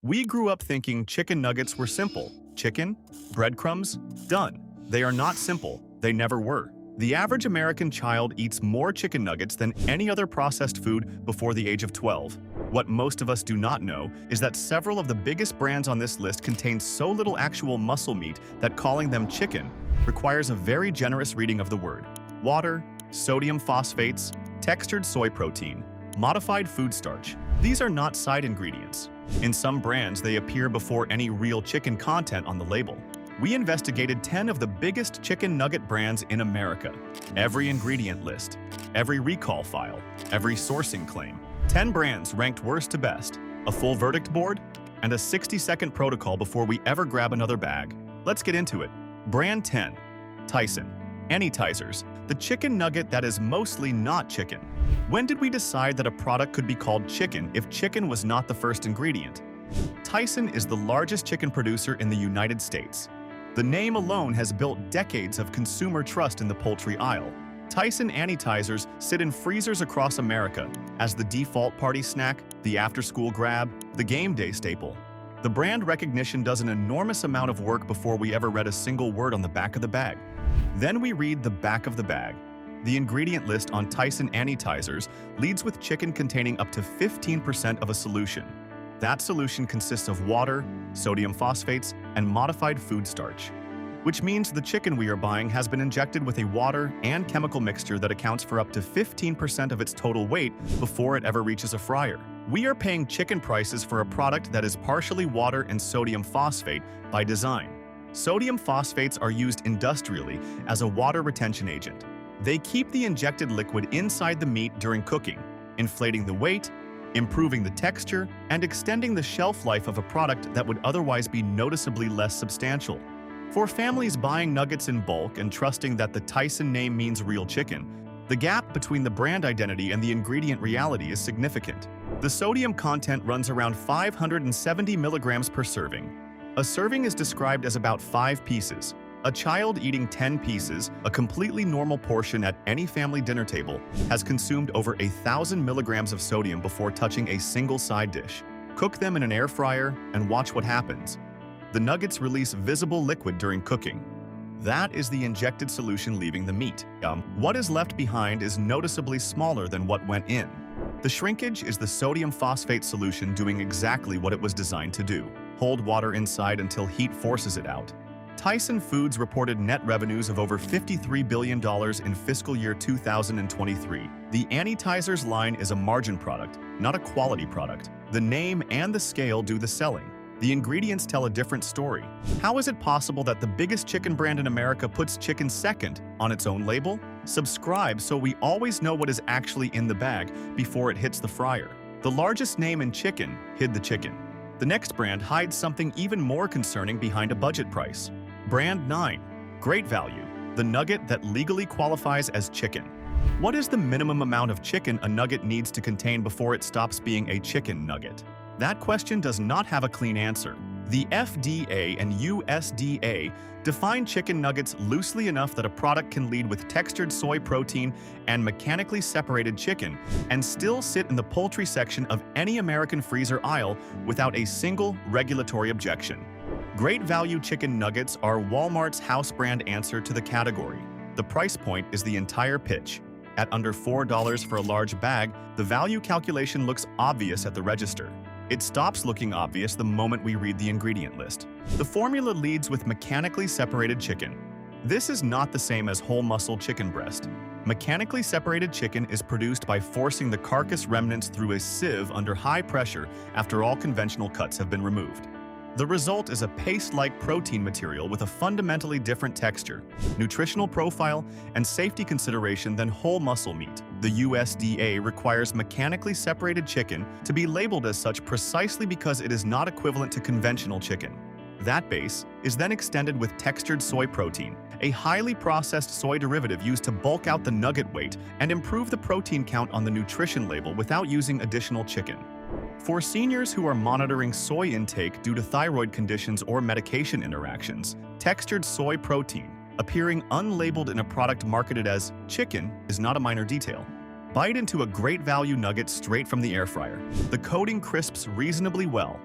We grew up thinking chicken nuggets were simple. Chicken, breadcrumbs, done. They are not simple. They never were. The average American child eats more chicken nuggets than any other processed food before the age of 12. What most of us do not know is that several of the biggest brands on this list contain so little actual muscle meat that calling them chicken requires a very generous reading of the word. Water, sodium phosphates, textured soy protein, modified food starch. These are not side ingredients. In some brands, they appear before any real chicken content on the label. We investigated 10 of the biggest chicken nugget brands in America. Every ingredient list, every recall file, every sourcing claim. 10 brands ranked worst to best, a full verdict board, and a 60-second protocol before we ever grab another bag. Let's get into it. Brand 10. Tyson. Anytizers, the chicken nugget that is mostly not chicken. When did we decide that a product could be called chicken if chicken was not the first ingredient? Tyson is the largest chicken producer in the United States. The name alone has built decades of consumer trust in the poultry aisle. Tyson Anytizers sit in freezers across America as the default party snack, the after-school grab, the game day staple. The brand recognition does an enormous amount of work before we ever read a single word on the back of the bag. Then we read the back of the bag. The ingredient list on Tyson Anytizers leads with chicken containing up to 15% of a solution. That solution consists of water, sodium phosphates, and modified food starch, which means the chicken we are buying has been injected with a water and chemical mixture that accounts for up to 15% of its total weight before it ever reaches a fryer. We are paying chicken prices for a product that is partially water and sodium phosphate by design. Sodium phosphates are used industrially as a water retention agent. They keep the injected liquid inside the meat during cooking, inflating the weight, improving the texture, and extending the shelf life of a product that would otherwise be noticeably less substantial. For families buying nuggets in bulk and trusting that the Tyson name means real chicken, the gap between the brand identity and the ingredient reality is significant. The sodium content runs around 570 milligrams per serving. A serving is described as about 5 pieces. A child eating 10 pieces, a completely normal portion at any family dinner table, has consumed over 1,000 milligrams of sodium before touching a single side dish. Cook them in an air fryer and watch what happens. The nuggets release visible liquid during cooking. That is the injected solution leaving the meat. What is left behind is noticeably smaller than what went in. The shrinkage is the sodium phosphate solution doing exactly what it was designed to do: hold water inside until heat forces it out. Tyson Foods reported net revenues of over $53 billion in fiscal year 2023. The Anytizers line is a margin product, not a quality product. The name and the scale do the selling. The ingredients tell a different story. How is it possible that the biggest chicken brand in America puts chicken second on its own label? Subscribe so we always know what is actually in the bag before it hits the fryer. The largest name in chicken hid the chicken. The next brand hides something even more concerning behind a budget price. Brand 9. Great Value, the nugget that legally qualifies as chicken. What is the minimum amount of chicken a nugget needs to contain before it stops being a chicken nugget? That question does not have a clean answer. The FDA and USDA define chicken nuggets loosely enough that a product can lead with textured soy protein and mechanically separated chicken and still sit in the poultry section of any American freezer aisle without a single regulatory objection. Great Value chicken nuggets are Walmart's house brand answer to the category. The price point is the entire pitch. At under $4 for a large bag, the value calculation looks obvious at the register. It stops looking obvious the moment we read the ingredient list. The formula leads with mechanically separated chicken. This is not the same as whole muscle chicken breast. Mechanically separated chicken is produced by forcing the carcass remnants through a sieve under high pressure after all conventional cuts have been removed. The result is a paste-like protein material with a fundamentally different texture, nutritional profile, and safety consideration than whole muscle meat. The USDA requires mechanically separated chicken to be labeled as such precisely because it is not equivalent to conventional chicken. That base is then extended with textured soy protein, a highly processed soy derivative used to bulk out the nugget weight and improve the protein count on the nutrition label without using additional chicken. For seniors who are monitoring soy intake due to thyroid conditions or medication interactions, textured soy protein, appearing unlabeled in a product marketed as chicken, is not a minor detail. Bite into a Great Value nugget straight from the air fryer. The coating crisps reasonably well.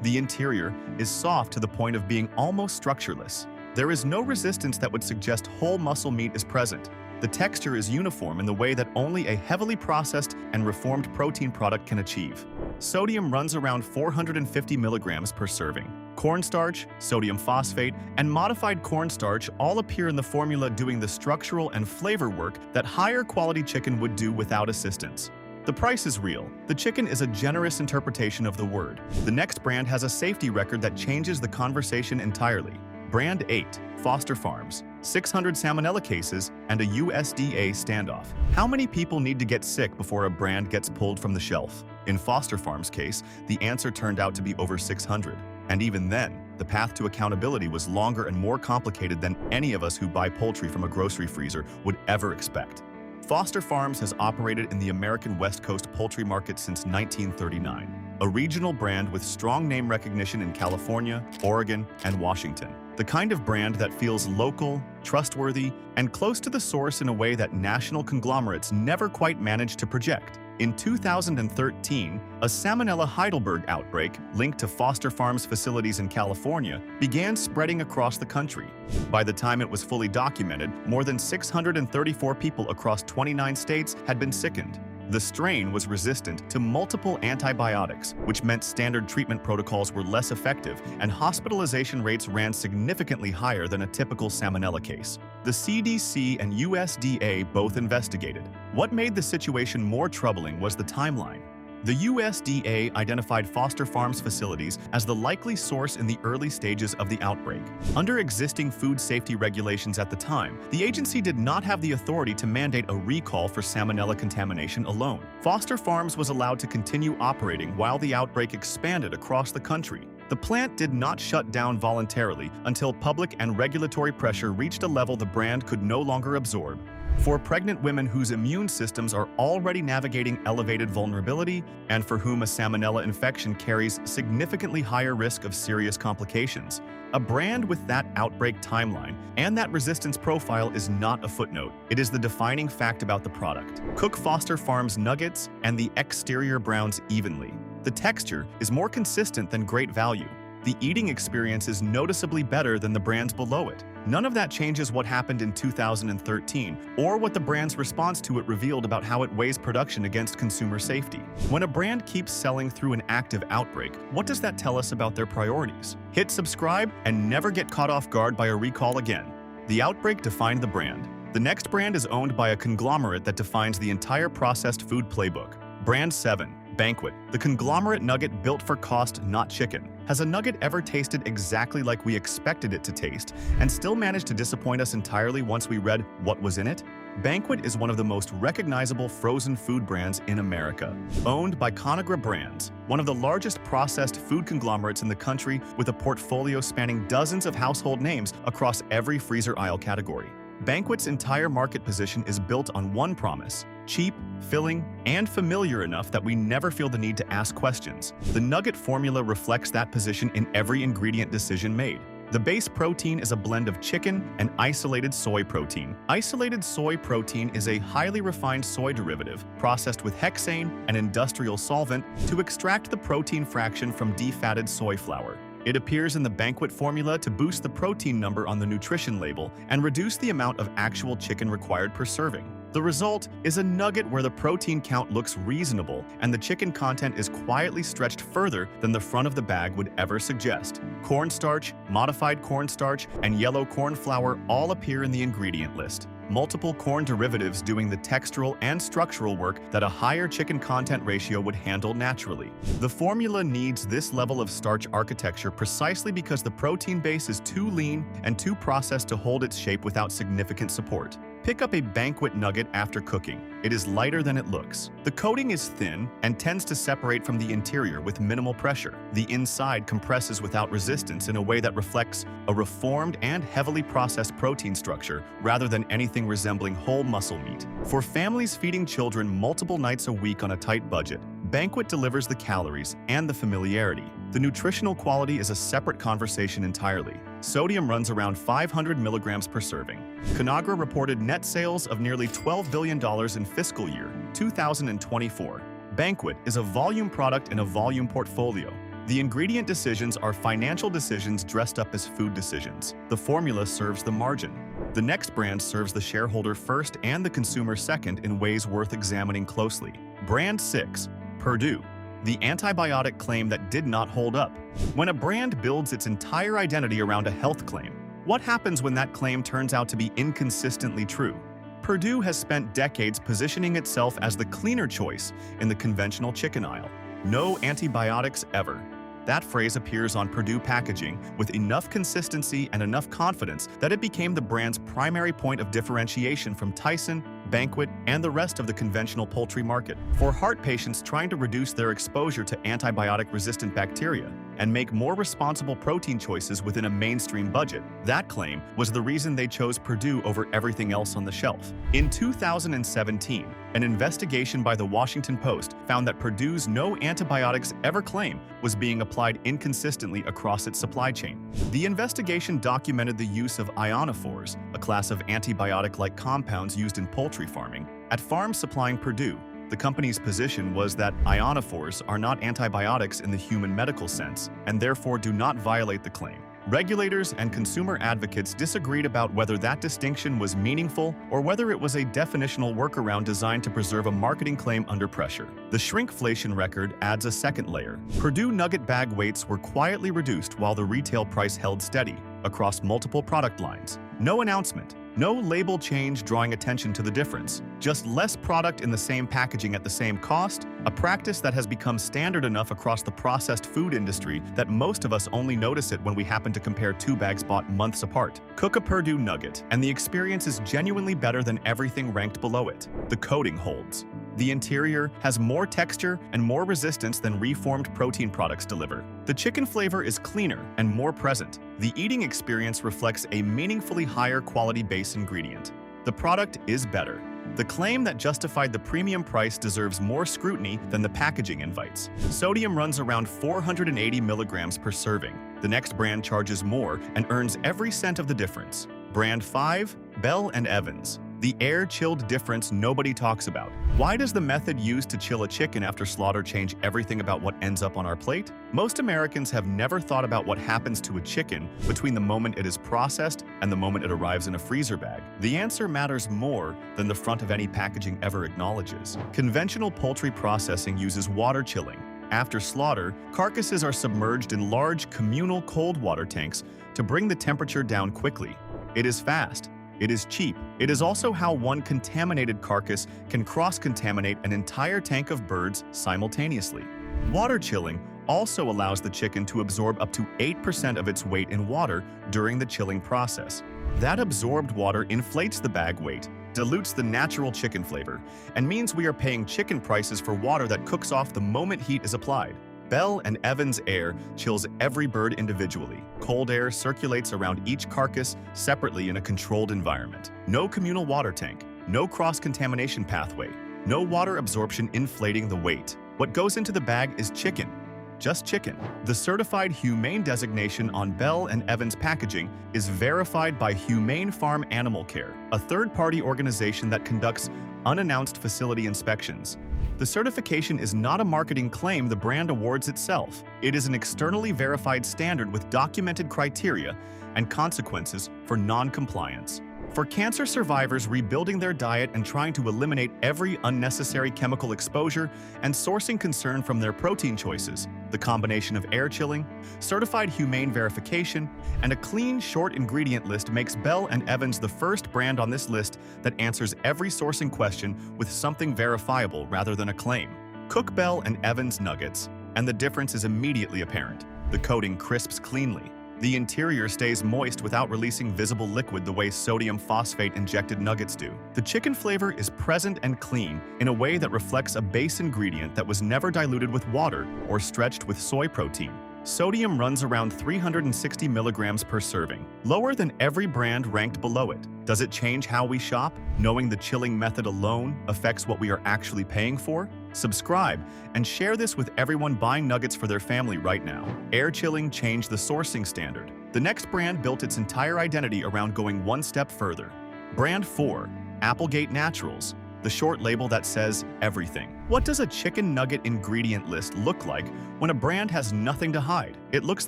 The interior is soft to the point of being almost structureless. There is no resistance that would suggest whole muscle meat is present. The texture is uniform in the way that only a heavily processed and reformed protein product can achieve. Sodium runs around 450 milligrams per serving. Cornstarch, sodium phosphate, and modified cornstarch all appear in the formula doing the structural and flavor work that higher quality chicken would do without assistance. The price is real. The chicken is a generous interpretation of the word. The next brand has a safety record that changes the conversation entirely. Brand 8, Foster Farms, 600 salmonella cases, and a USDA standoff. How many people need to get sick before a brand gets pulled from the shelf? In Foster Farms' case, the answer turned out to be over 600. And even then, the path to accountability was longer and more complicated than any of us who buy poultry from a grocery freezer would ever expect. Foster Farms has operated in the American West Coast poultry market since 1939, a regional brand with strong name recognition in California, Oregon, and Washington. The kind of brand that feels local, trustworthy, and close to the source in a way that national conglomerates never quite managed to project. In 2013, a Salmonella Heidelberg outbreak linked to Foster Farms facilities in California began spreading across the country. By the time it was fully documented, more than 634 people across 29 states had been sickened. The strain was resistant to multiple antibiotics, which meant standard treatment protocols were less effective and hospitalization rates ran significantly higher than a typical Salmonella case. The CDC and USDA both investigated. What made the situation more troubling was the timeline. The USDA identified Foster Farms facilities as the likely source in the early stages of the outbreak. Under existing food safety regulations at the time, the agency did not have the authority to mandate a recall for salmonella contamination alone. Foster Farms was allowed to continue operating while the outbreak expanded across the country. The plant did not shut down voluntarily until public and regulatory pressure reached a level the brand could no longer absorb. For pregnant women whose immune systems are already navigating elevated vulnerability and for whom a salmonella infection carries significantly higher risk of serious complications, a brand with that outbreak timeline and that resistance profile is not a footnote. It is the defining fact about the product. Cook Foster Farms nuggets and the exterior browns evenly. The texture is more consistent than great value. The eating experience is noticeably better than the brands below it. None of that changes what happened in 2013 or what the brand's response to it revealed about how it weighs production against consumer safety. When a brand keeps selling through an active outbreak, what does that tell us about their priorities? Hit subscribe and never get caught off guard by a recall again. The outbreak defined the brand. The next brand is owned by a conglomerate that defines the entire processed food playbook. Brand 7. Banquet, the conglomerate nugget built for cost, not chicken. Has a nugget ever tasted exactly like we expected it to taste and still managed to disappoint us entirely once we read what was in it? Banquet is one of the most recognizable frozen food brands in America. Owned by Conagra Brands, one of the largest processed food conglomerates in the country with a portfolio spanning dozens of household names across every freezer aisle category. Banquet's entire market position is built on one promise: cheap, filling, and familiar enough that we never feel the need to ask questions. The nugget formula reflects that position in every ingredient decision made. The base protein is a blend of chicken and isolated soy protein. Isolated soy protein is a highly refined soy derivative processed with hexane, an industrial solvent, to extract the protein fraction from defatted soy flour. It appears in the Banquet formula to boost the protein number on the nutrition label and reduce the amount of actual chicken required per serving. The result is a nugget where the protein count looks reasonable and the chicken content is quietly stretched further than the front of the bag would ever suggest. Cornstarch, modified cornstarch, and yellow corn flour all appear in the ingredient list. Multiple corn derivatives doing the textural and structural work that a higher chicken content ratio would handle naturally. The formula needs this level of starch architecture precisely because the protein base is too lean and too processed to hold its shape without significant support. Pick up a Banquet nugget after cooking. It is lighter than it looks. The coating is thin and tends to separate from the interior with minimal pressure. The inside compresses without resistance in a way that reflects a reformed and heavily processed protein structure rather than anything resembling whole muscle meat. For families feeding children multiple nights a week on a tight budget, Banquet delivers the calories and the familiarity. The nutritional quality is a separate conversation entirely. Sodium runs around 500 milligrams per serving. Conagra reported net sales of nearly $12 billion in fiscal year 2024. Banquet is a volume product in a volume portfolio. The ingredient decisions are financial decisions dressed up as food decisions. The formula serves the margin. The next brand serves the shareholder first and the consumer second in ways worth examining closely. Brand 6, Perdue. The antibiotic claim that did not hold up. When a brand builds its entire identity around a health claim, what happens when that claim turns out to be inconsistently true? Perdue has spent decades positioning itself as the cleaner choice in the conventional chicken aisle. No antibiotics ever. That phrase appears on Perdue packaging with enough consistency and enough confidence that it became the brand's primary point of differentiation from Tyson, Banquet, and the rest of the conventional poultry market. For heart patients trying to reduce their exposure to antibiotic-resistant bacteria and make more responsible protein choices within a mainstream budget, that claim was the reason they chose Perdue over everything else on the shelf. In 2017, an investigation by the Washington Post found that Perdue's no antibiotics ever claim was being applied inconsistently across its supply chain. The investigation documented the use of ionophores, a class of antibiotic-like compounds used in poultry farming, at farms supplying Perdue. The company's position was that ionophores are not antibiotics in the human medical sense and therefore do not violate the claim. Regulators and consumer advocates disagreed about whether that distinction was meaningful or whether it was a definitional workaround designed to preserve a marketing claim under pressure. The shrinkflation record adds a second layer. Perdue nugget bag weights were quietly reduced while the retail price held steady across multiple product lines. No announcement. No label change drawing attention to the difference, just less product in the same packaging at the same cost, a practice that has become standard enough across the processed food industry that most of us only notice it when we happen to compare two bags bought months apart. Cook a Perdue nugget, and the experience is genuinely better than everything ranked below it. The coating holds. The interior has more texture and more resistance than reformed protein products deliver. The chicken flavor is cleaner and more present. The eating experience reflects a meaningfully higher quality base ingredient. The product is better. The claim that justified the premium price deserves more scrutiny than the packaging invites. Sodium runs around 480 milligrams per serving. The next brand charges more and earns every cent of the difference. Brand 5, Bell & Evans. The air-chilled difference nobody talks about. Why does the method used to chill a chicken after slaughter change everything about what ends up on our plate? Most Americans have never thought about what happens to a chicken between the moment it is processed and the moment it arrives in a freezer bag. The answer matters more than the front of any packaging ever acknowledges. Conventional poultry processing uses water chilling. After slaughter, carcasses are submerged in large communal cold water tanks to bring the temperature down quickly. It is fast. It is cheap. It is also how one contaminated carcass can cross-contaminate an entire tank of birds simultaneously. Water chilling also allows the chicken to absorb up to 8% of its weight in water during the chilling process. That absorbed water inflates the bag weight, dilutes the natural chicken flavor, and means we are paying chicken prices for water that cooks off the moment heat is applied. Bell & Evans air chills every bird individually. Cold air circulates around each carcass separately in a controlled environment. No communal water tank, no cross-contamination pathway, no water absorption inflating the weight. What goes into the bag is chicken. Just chicken. The certified humane designation on Bell & Evans packaging is verified by Humane Farm Animal Care, a third-party organization that conducts unannounced facility inspections. The certification is not a marketing claim the brand awards itself. It is an externally verified standard with documented criteria and consequences for non-compliance. For cancer survivors rebuilding their diet and trying to eliminate every unnecessary chemical exposure and sourcing concern from their protein choices, the combination of air chilling, certified humane verification, and a clean, short ingredient list makes Bell & Evans the first brand on this list that answers every sourcing question with something verifiable rather than a claim. Cook Bell & Evans nuggets, and the difference is immediately apparent. The coating crisps cleanly. The interior stays moist without releasing visible liquid the way sodium phosphate injected nuggets do. The chicken flavor is present and clean in a way that reflects a base ingredient that was never diluted with water or stretched with soy protein. Sodium runs around 360 milligrams per serving, lower than every brand ranked below it. Does it change how we shop, knowing the chilling method alone affects what we are actually paying for? Subscribe and share this with everyone buying nuggets for their family right now. Air chilling changed the sourcing standard. The next brand built its entire identity around going one step further. Brand 4, Applegate Naturals. the short label that says everything. What does a chicken nugget ingredient list look like when a brand has nothing to hide? It looks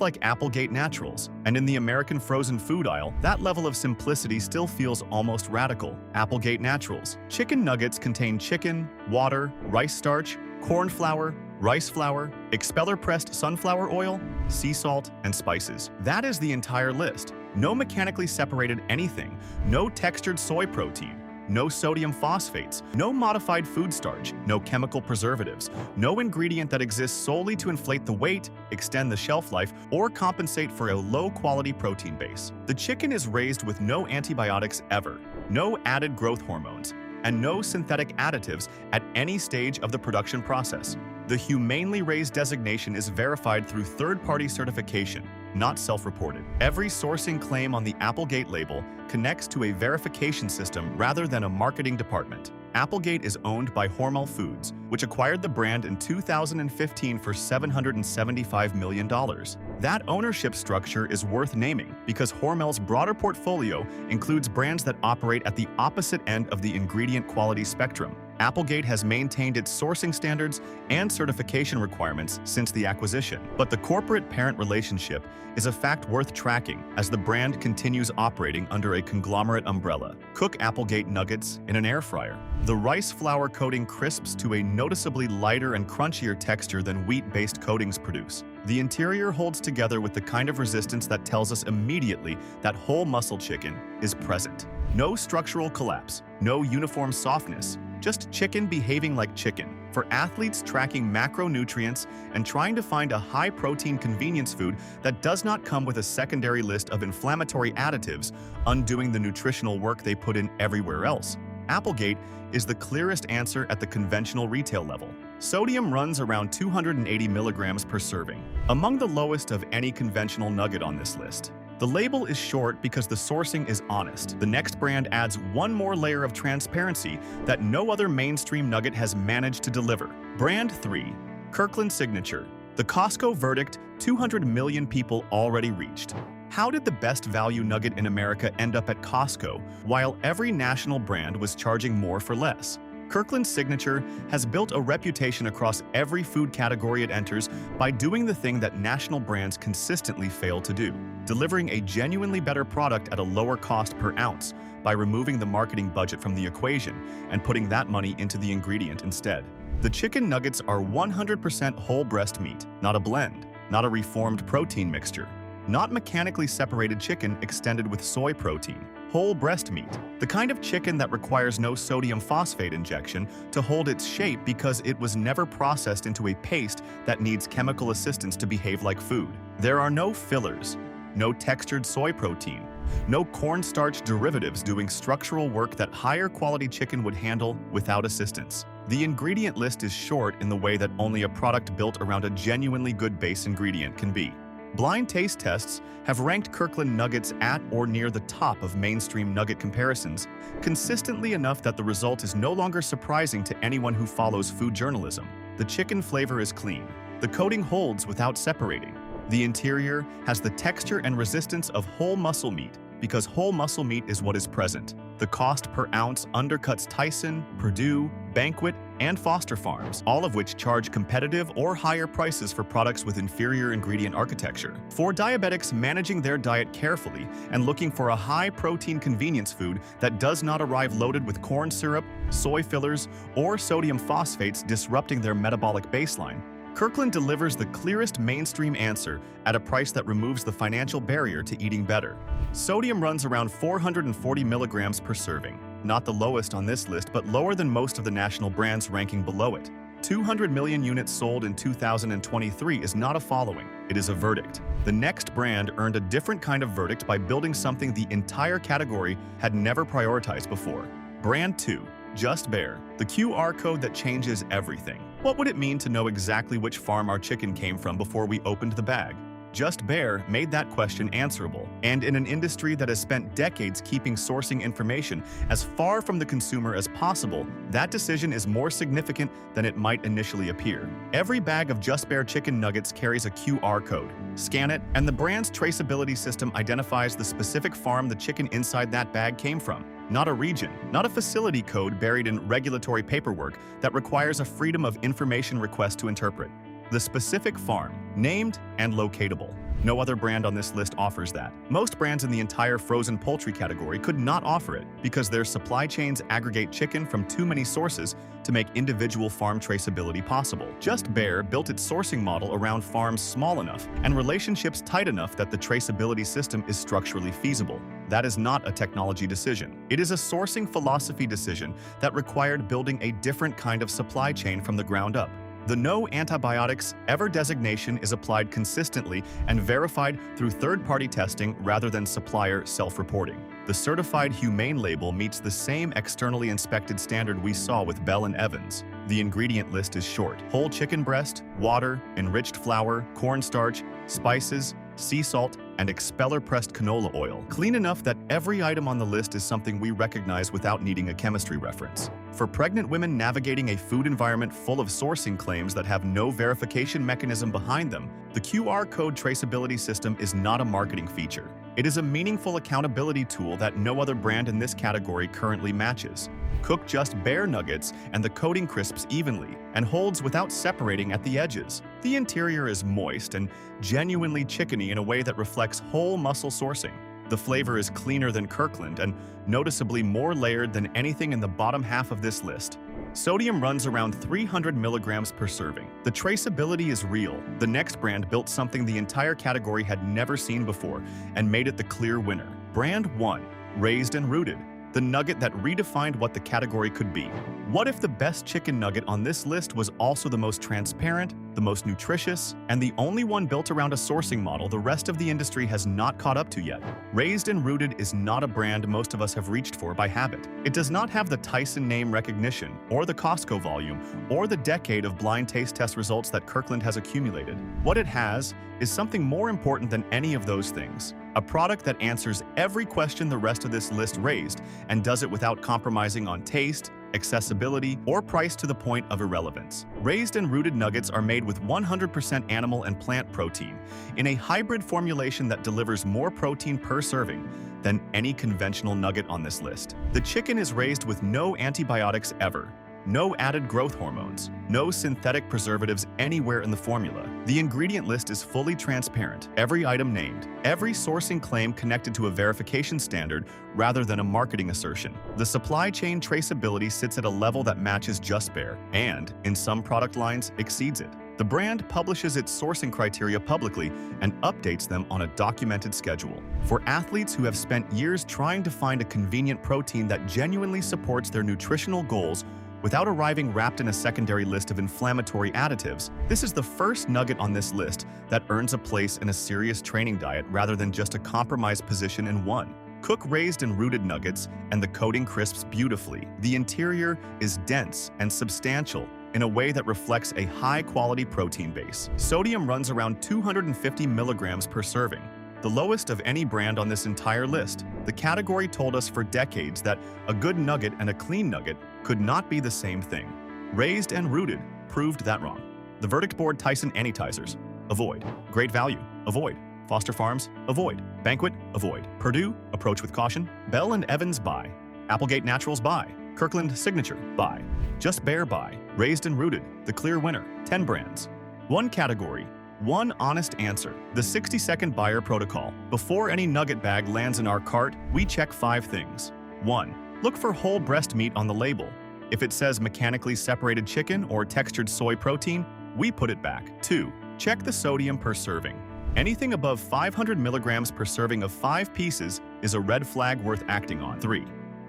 like Applegate Naturals, and in the American frozen food aisle, that level of simplicity still feels almost radical. Applegate Naturals. Chicken nuggets contain chicken, water, rice starch, corn flour, rice flour, expeller-pressed sunflower oil, sea salt, and spices. That is the entire list. No mechanically separated anything, no textured soy protein, no sodium phosphates, no modified food starch, no chemical preservatives, no ingredient that exists solely to inflate the weight, extend the shelf life, or compensate for a low-quality protein base. The chicken is raised with no antibiotics ever, no added growth hormones, and no synthetic additives at any stage of the production process. The humanely raised designation is verified through third-party certification, not self-reported. Every sourcing claim on the Applegate label connects to a verification system rather than a marketing department. Applegate is owned by Hormel Foods, which acquired the brand in 2015 for $775 million. That ownership structure is worth naming because Hormel's broader portfolio includes brands that operate at the opposite end of the ingredient quality spectrum. Applegate has maintained its sourcing standards and certification requirements since the acquisition, but the corporate-parent relationship is a fact worth tracking as the brand continues operating under a conglomerate umbrella. Cook Applegate nuggets in an air fryer. The rice flour coating crisps to a noticeably lighter and crunchier texture than wheat-based coatings produce. The interior holds together with the kind of resistance that tells us immediately that whole muscle chicken is present. No structural collapse, no uniform softness, just chicken behaving like chicken. For athletes tracking macronutrients and trying to find a high-protein convenience food that does not come with a secondary list of inflammatory additives, undoing the nutritional work they put in everywhere else, Applegate is the clearest answer at the conventional retail level. Sodium runs around 280 milligrams per serving, among the lowest of any conventional nugget on this list. The label is short because the sourcing is honest. The next brand adds one more layer of transparency that no other mainstream nugget has managed to deliver. Brand 3, Kirkland Signature. The Costco verdict, 200 million people already reached. How did the best value nugget in America end up at Costco while every national brand was charging more for less? Kirkland Signature has built a reputation across every food category it enters by doing the thing that national brands consistently fail to do, delivering a genuinely better product at a lower cost per ounce by removing the marketing budget from the equation and putting that money into the ingredient instead. The chicken nuggets are 100% whole breast meat, not a blend, not a reformed protein mixture, not mechanically separated chicken extended with soy protein. Whole breast meat, the kind of chicken that requires no sodium phosphate injection to hold its shape because it was never processed into a paste that needs chemical assistance to behave like food. There are no fillers, no textured soy protein, no cornstarch derivatives doing structural work that higher quality chicken would handle without assistance. The ingredient list is short in the way that only a product built around a genuinely good base ingredient can be. Blind taste tests have ranked Kirkland nuggets at or near the top of mainstream nugget comparisons, consistently enough that the result is no longer surprising to anyone who follows food journalism. The chicken flavor is clean. The coating holds without separating. The interior has the texture and resistance of whole muscle meat because whole muscle meat is what is present. The cost per ounce undercuts Tyson, Perdue, Banquet, and Foster Farms, all of which charge competitive or higher prices for products with inferior ingredient architecture. For diabetics managing their diet carefully and looking for a high-protein convenience food that does not arrive loaded with corn syrup, soy fillers, or sodium phosphates disrupting their metabolic baseline, Kirkland delivers the clearest mainstream answer at a price that removes the financial barrier to eating better. Sodium runs around 440 milligrams per serving, not the lowest on this list, but lower than most of the national brands ranking below it. 200 million units sold in 2023 is not a following, it is a verdict. The next brand earned a different kind of verdict by building something the entire category had never prioritized before. Brand 2, Just Bare, the QR code that changes everything. What would it mean to know exactly which farm our chicken came from before we opened the bag? Just Bare made that question answerable, and in an industry that has spent decades keeping sourcing information as far from the consumer as possible, that decision is more significant than it might initially appear. Every bag of Just Bare chicken nuggets carries a QR code. Scan it, and the brand's traceability system identifies the specific farm the chicken inside that bag came from. not a region, not a facility code buried in regulatory paperwork that requires a freedom of information request to interpret. The specific farm, named and locatable. No other brand on this list offers that. Most brands in the entire frozen poultry category could not offer it because their supply chains aggregate chicken from too many sources to make individual farm traceability possible. Just Bear built its sourcing model around farms small enough and relationships tight enough that the traceability system is structurally feasible. That is not a technology decision. It is a sourcing philosophy decision that required building a different kind of supply chain from the ground up. The No Antibiotics Ever designation is applied consistently and verified through third-party testing rather than supplier self-reporting. The Certified Humane label meets the same externally inspected standard we saw with Bell & Evans. The ingredient list is short: whole chicken breast, water, enriched flour, cornstarch, spices, sea salt, and expeller-pressed canola oil. Clean enough that every item on the list is something we recognize without needing a chemistry reference. For pregnant women navigating a food environment full of sourcing claims that have no verification mechanism behind them, the QR code traceability system is not a marketing feature. It is a meaningful accountability tool that no other brand in this category currently matches. Cook Just Bear nuggets and the coating crisps evenly and holds without separating at the edges. The interior is moist and genuinely chickeny in a way that reflects whole muscle sourcing. The flavor is cleaner than Kirkland and noticeably more layered than anything in the bottom half of this list. Sodium runs around 300 milligrams per serving. The traceability is real. The next brand built something the entire category had never seen before and made it the clear winner. Brand 1, Raised and Rooted, the nugget that redefined what the category could be. What if the best chicken nugget on this list was also the most transparent, the most nutritious, and the only one built around a sourcing model the rest of the industry has not caught up to yet? Raised and Rooted is not a brand most of us have reached for by habit. It does not have the Tyson name recognition, or the Costco volume, or the decade of blind taste test results that Kirkland has accumulated. What it has is something more important than any of those things. A product that answers every question the rest of this list raised and does it without compromising on taste, accessibility, or price to the point of irrelevance. Raised and Rooted nuggets are made with 100% animal and plant protein in a hybrid formulation that delivers more protein per serving than any conventional nugget on this list. The chicken is raised with no antibiotics ever, no added growth hormones, no synthetic preservatives anywhere in the formula. The ingredient list is fully transparent, every item named, every sourcing claim connected to a verification standard rather than a marketing assertion. The supply chain traceability sits at a level that matches Just Bear and, in some product lines, exceeds it. The brand publishes its sourcing criteria publicly and updates them on a documented schedule. For athletes who have spent years trying to find a convenient protein that genuinely supports their nutritional goals without arriving wrapped in a secondary list of inflammatory additives, this is the first nugget on this list that earns a place in a serious training diet rather than just a compromised position in one. Cook Raised and Rooted nuggets and the coating crisps beautifully. The interior is dense and substantial in a way that reflects a high-quality protein base. Sodium runs around 250 milligrams per serving, the lowest of any brand on this entire list. The category told us for decades that a good nugget and a clean nugget could not be the same thing. Raised and Rooted proved that wrong. The verdict board: Tyson Anitizers, avoid. Great Value, avoid. Foster Farms, avoid. Banquet, avoid. Perdue, approach with caution. Bell & Evans, buy. Applegate Naturals, buy. Kirkland Signature, buy. Just Bear, buy. Raised and Rooted, the clear winner. 10 brands. One category. One honest answer. The 60-second buyer protocol. Before any nugget bag lands in our cart, we check 5 things. 1. Look for whole breast meat on the label. If it says mechanically separated chicken or textured soy protein, we put it back. 2. Check the sodium per serving. Anything above 500 milligrams per serving of 5 pieces is a red flag worth acting on. 3.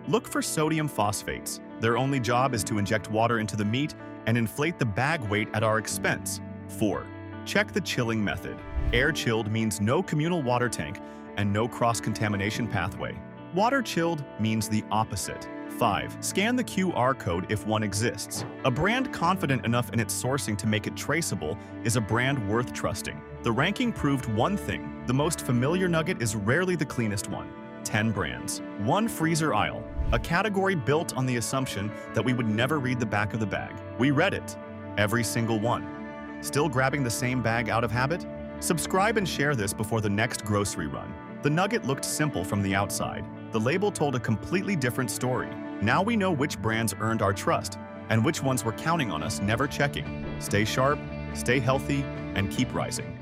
Look for sodium phosphates. Their only job is to inject water into the meat and inflate the bag weight at our expense. 4. Check the chilling method. Air-chilled means no communal water tank and no cross-contamination pathway. Water-chilled means the opposite. 5. Scan the QR code if one exists. A brand confident enough in its sourcing to make it traceable is a brand worth trusting. The ranking proved one thing: the most familiar nugget is rarely the cleanest one. 10 brands. One freezer aisle. A category built on the assumption that we would never read the back of the bag. We read it. Every single one. Still grabbing the same bag out of habit? Subscribe and share this before the next grocery run. The nugget looked simple from the outside. the label told a completely different story. Now we know which brands earned our trust and which ones were counting on us never checking. Stay sharp, stay healthy, and keep rising.